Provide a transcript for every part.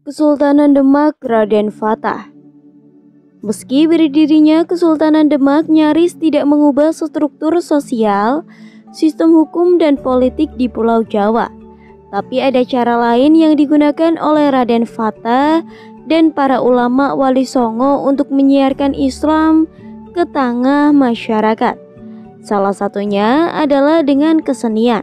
Kesultanan Demak Raden Fatah. Meski berdirinya Kesultanan Demak nyaris tidak mengubah struktur sosial, sistem hukum dan politik di Pulau Jawa, tapi ada cara lain yang digunakan oleh Raden Fatah dan para ulama Wali Songo untuk menyiarkan Islam ke tengah masyarakat. Salah satunya adalah dengan kesenian.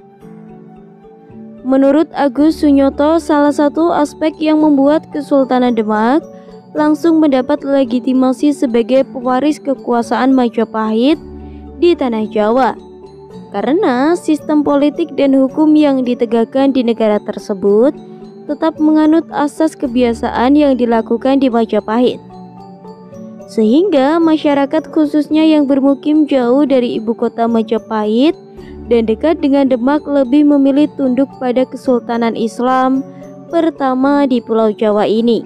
Menurut Agus Sunyoto, salah satu aspek yang membuat Kesultanan Demak langsung mendapat legitimasi sebagai pewaris kekuasaan Majapahit di tanah Jawa, karena sistem politik dan hukum yang ditegakkan di negara tersebut tetap menganut asas kebiasaan yang dilakukan di Majapahit, sehingga masyarakat khususnya yang bermukim jauh dari ibu kota Majapahit dan dekat dengan Demak lebih memilih tunduk pada Kesultanan Islam pertama di Pulau Jawa ini,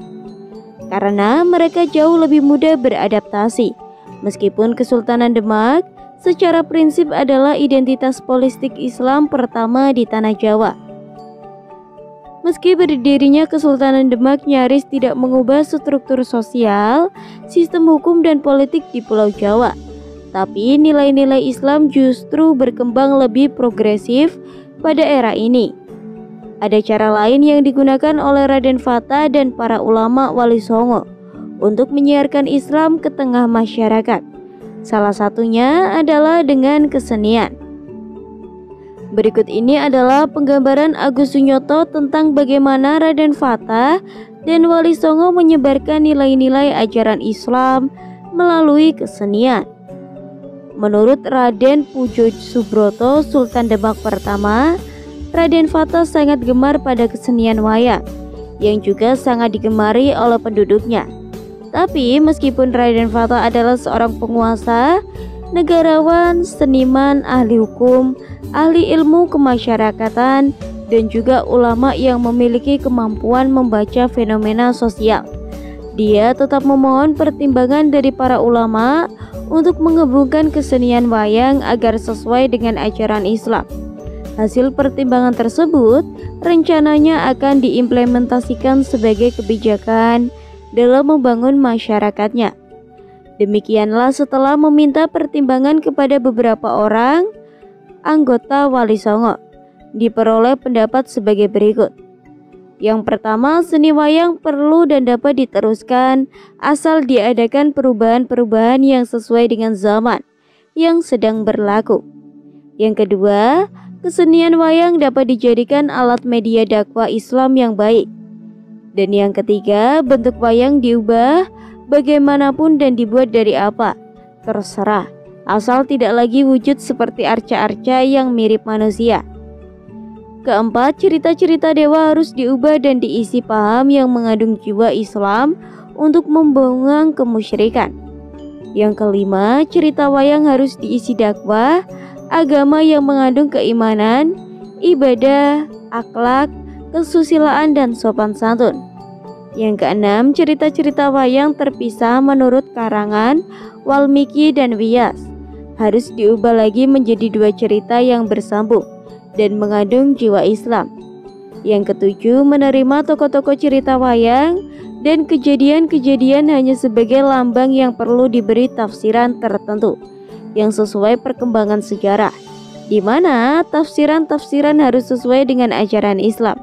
karena mereka jauh lebih mudah beradaptasi. Meskipun Kesultanan Demak secara prinsip adalah identitas politik Islam pertama di tanah Jawa. Meski berdirinya Kesultanan Demak nyaris tidak mengubah struktur sosial, sistem hukum dan politik di Pulau Jawa, tapi nilai-nilai Islam justru berkembang lebih progresif pada era ini. Ada cara lain yang digunakan oleh Raden Fatah dan para ulama Wali Songo untuk menyiarkan Islam ke tengah masyarakat. Salah satunya adalah dengan kesenian. Berikut ini adalah penggambaran Agus Sunyoto tentang bagaimana Raden Fatah dan Wali Songo menyebarkan nilai-nilai ajaran Islam melalui kesenian. Menurut Raden Pujo Subroto, Sultan Demak pertama, Raden Fatah sangat gemar pada kesenian wayang, yang juga sangat digemari oleh penduduknya. Tapi meskipun Raden Fatah adalah seorang penguasa, negarawan, seniman, ahli hukum, ahli ilmu kemasyarakatan, dan juga ulama yang memiliki kemampuan membaca fenomena sosial, dia tetap memohon pertimbangan dari para ulama untuk menggabungkan kesenian wayang agar sesuai dengan ajaran Islam. Hasil pertimbangan tersebut rencananya akan diimplementasikan sebagai kebijakan dalam membangun masyarakatnya. Demikianlah setelah meminta pertimbangan kepada beberapa orang anggota Wali Songo, diperoleh pendapat sebagai berikut. Yang pertama, seni wayang perlu dan dapat diteruskan asal diadakan perubahan-perubahan yang sesuai dengan zaman yang sedang berlaku. Yang kedua, kesenian wayang dapat dijadikan alat media dakwah Islam yang baik. Dan yang ketiga, bentuk wayang diubah bagaimanapun dan dibuat dari apa, terserah, asal tidak lagi wujud seperti arca-arca yang mirip manusia. Keempat, cerita-cerita dewa harus diubah dan diisi paham yang mengandung jiwa Islam untuk membongkar kemusyrikan. Yang kelima, cerita wayang harus diisi dakwah agama yang mengandung keimanan, ibadah, akhlak, kesusilaan, dan sopan santun. Yang keenam, cerita-cerita wayang terpisah menurut karangan Walmiki dan Wiyas harus diubah lagi menjadi dua cerita yang bersambung dan mengandung jiwa Islam. Yang ketujuh, menerima tokoh-tokoh cerita wayang dan kejadian-kejadian hanya sebagai lambang yang perlu diberi tafsiran tertentu yang sesuai perkembangan sejarah, di mana tafsiran-tafsiran harus sesuai dengan ajaran Islam.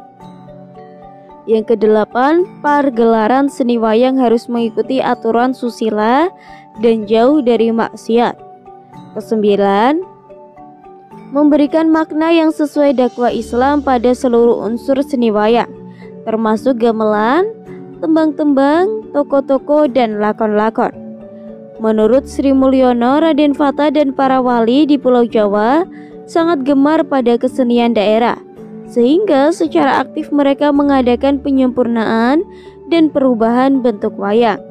Yang kedelapan, pergelaran seni wayang harus mengikuti aturan susila dan jauh dari maksiat. Kesembilan, memberikan makna yang sesuai dakwah Islam pada seluruh unsur seni wayang, termasuk gamelan, tembang-tembang, tokoh-tokoh, dan lakon-lakon. Menurut Sri Mulyono, Raden Fatah dan para wali di Pulau Jawa sangat gemar pada kesenian daerah, sehingga secara aktif mereka mengadakan penyempurnaan dan perubahan bentuk wayang,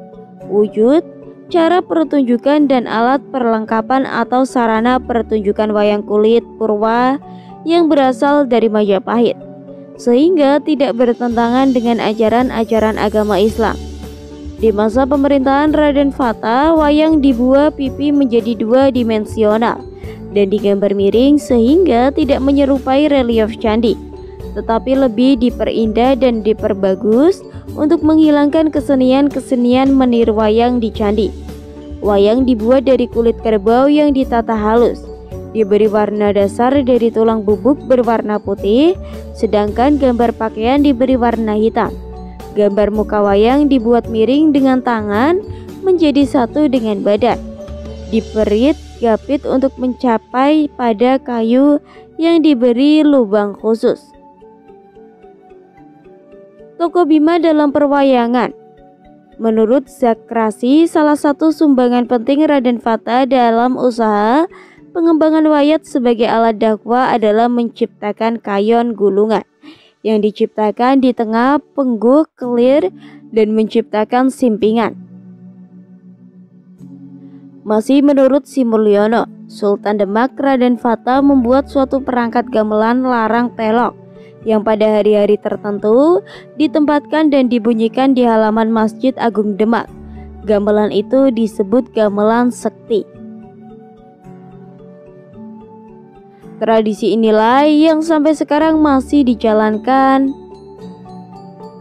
wujud, cara pertunjukan, dan alat perlengkapan atau sarana pertunjukan wayang kulit purwa yang berasal dari Majapahit, sehingga tidak bertentangan dengan ajaran-ajaran agama Islam. Di masa pemerintahan Raden Fatah, wayang dibuat pipi menjadi dua dimensional dan digambar miring sehingga tidak menyerupai relief candi, tetapi lebih diperindah dan diperbagus untuk menghilangkan kesenian-kesenian meniru wayang di candi. Wayang dibuat dari kulit kerbau yang ditata halus, diberi warna dasar dari tulang bubuk berwarna putih, sedangkan gambar pakaian diberi warna hitam. Gambar muka wayang dibuat miring dengan tangan menjadi satu dengan badan. Diperit gapit untuk mencapai pada kayu yang diberi lubang khusus. Tokoh Bima dalam perwayangan. Menurut Zakrasi, salah satu sumbangan penting Raden Fata dalam usaha pengembangan wayat sebagai alat dakwah adalah menciptakan kayon gulungan yang diciptakan di tengah pengguh kelir dan menciptakan simpingan. Masih menurut Simulyono, Sultan Demak Raden Fata membuat suatu perangkat gamelan larang pelok yang pada hari-hari tertentu ditempatkan dan dibunyikan di halaman Masjid Agung Demak. Gamelan itu disebut gamelan sekti. Tradisi inilah yang sampai sekarang masih dijalankan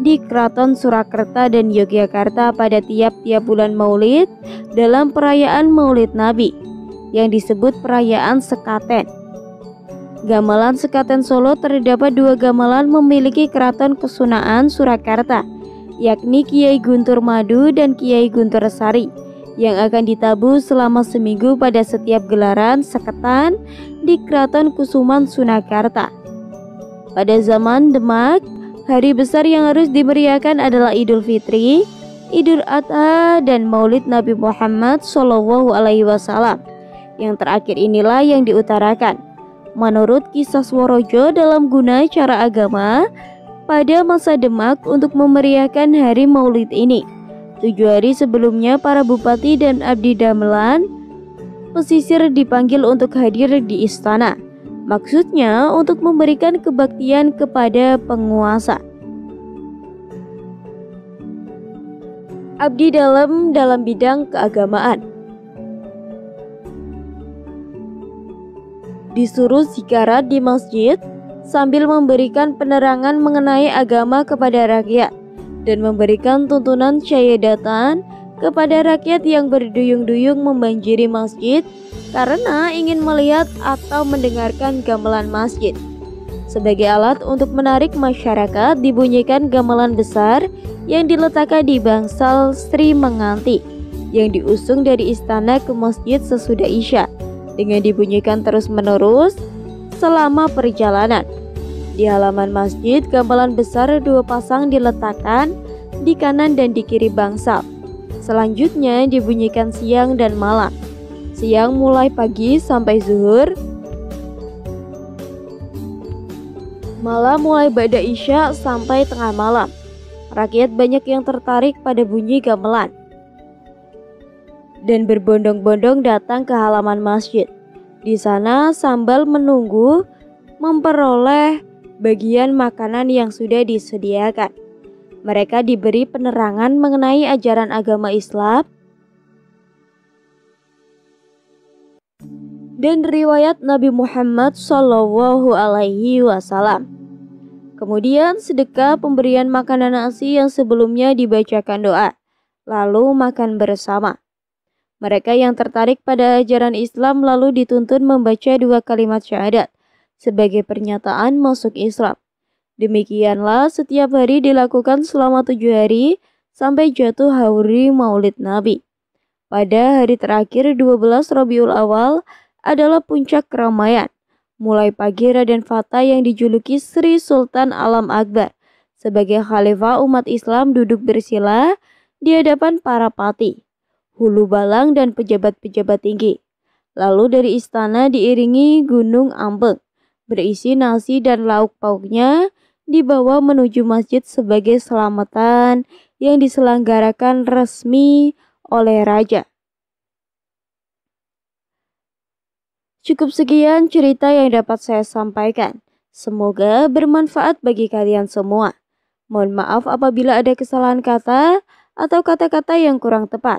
di Keraton Surakarta dan Yogyakarta pada tiap-tiap bulan Maulid dalam perayaan Maulid Nabi yang disebut perayaan Sekaten. Gamelan Sekaten Solo terdapat dua gamelan memiliki Keraton Kesunaan Surakarta, yakni Kiai Guntur Madu dan Kiai Guntur Sari, yang akan ditabuh selama seminggu pada setiap gelaran Seketan di Keraton Kusuman Surakarta. Pada zaman Demak, hari besar yang harus dimeriahkan adalah Idul Fitri, Idul Adha, dan Maulid Nabi Muhammad SAW. Yang terakhir inilah yang diutarakan. Menurut Kisah Sworojo dalam Guna Cara Agama, pada masa Demak untuk memeriahkan hari Maulid ini, 7 hari sebelumnya para bupati dan abdi damelan pesisir dipanggil untuk hadir di istana. Maksudnya untuk memberikan kebaktian kepada penguasa. Abdi dalam bidang keagamaan. Disuruh zikarat di masjid sambil memberikan penerangan mengenai agama kepada rakyat dan memberikan tuntunan syahadatan kepada rakyat yang berduyung-duyung membanjiri masjid karena ingin melihat atau mendengarkan gamelan masjid. Sebagai alat untuk menarik masyarakat, dibunyikan gamelan besar yang diletakkan di bangsal Sri Menganti yang diusung dari istana ke masjid sesudah Isya dengan dibunyikan terus-menerus selama perjalanan. Di halaman masjid, gamelan besar 2 pasang diletakkan di kanan dan di kiri bangsal. Selanjutnya dibunyikan siang dan malam. Siang mulai pagi sampai zuhur, malam mulai ba'da isya sampai tengah malam. Rakyat banyak yang tertarik pada bunyi gamelan dan berbondong-bondong datang ke halaman masjid. Di sana sambil menunggu memperoleh bagian makanan yang sudah disediakan. Mereka diberi penerangan mengenai ajaran agama Islam dan riwayat Nabi Muhammad SAW. Kemudian sedekah pemberian makanan nasi yang sebelumnya dibacakan doa, lalu makan bersama. Mereka yang tertarik pada ajaran Islam lalu dituntun membaca 2 kalimat syahadat sebagai pernyataan masuk Islam. Demikianlah setiap hari dilakukan selama 7 hari sampai jatuh hari Maulid Nabi. Pada hari terakhir 12 Rabiul Awal adalah puncak keramaian. Mulai pagi Raden Fata yang dijuluki Sri Sultan Alam Akbar sebagai khalifah umat Islam duduk bersila di hadapan para pati, hulu balang dan pejabat-pejabat tinggi. Lalu dari istana diiringi gunung ambeng berisi nasi dan lauk pauknya dibawa menuju masjid sebagai selamatan yang diselenggarakan resmi oleh raja. Cukup sekian cerita yang dapat saya sampaikan. Semoga bermanfaat bagi kalian semua. Mohon maaf apabila ada kesalahan kata atau kata-kata yang kurang tepat.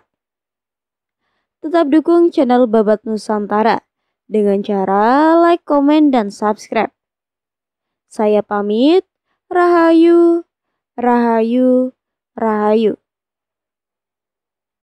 Tetap dukung channel Babat Nusantara dengan cara like, komen, dan subscribe. Saya pamit. Rahayu, rahayu, Rahayu.